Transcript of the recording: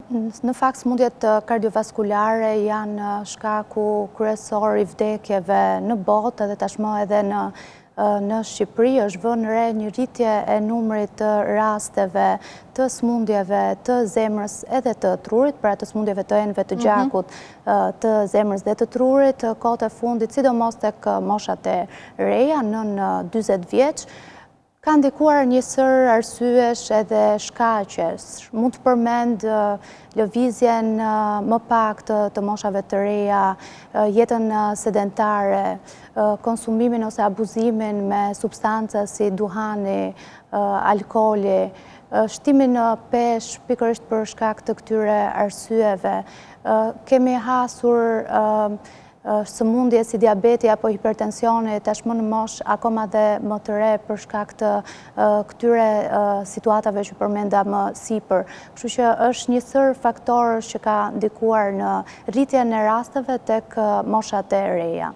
Në fakt, sëmundjet kardiovaskulare janë shkaku kryesor i vdekjeve në botë dhe tashmë edhe në Shqipëri është vënë re një rritje e numrit të rasteve të sëmundjeve të zemrës edhe të trurit, pra të sëmundjeve të enëve të gjakut të zemrës dhe të trurit, kohët e fundit, sidomos tek moshat e reja nën 40 vjeç. Ka ndikuar një sër arsyesh edhe shkaqesh. Mund të përmend lëvizjen më pak të moshave të reja, jetën sedentare, konsumimin ose abuzimin me substanca si duhani, alkooli, shtimin pesh pikërisht për shkak të këtyre arsyeve. Kemi hasur sëmundje si diabeti apo hipertensioni tashmë në moshë akoma dhe më të re për shkak të këtyre situatave që përmenda më sipër. Kështu që është një sër faktorësh që ka ndikuar në rritjen e rasteve tek moshat e reja.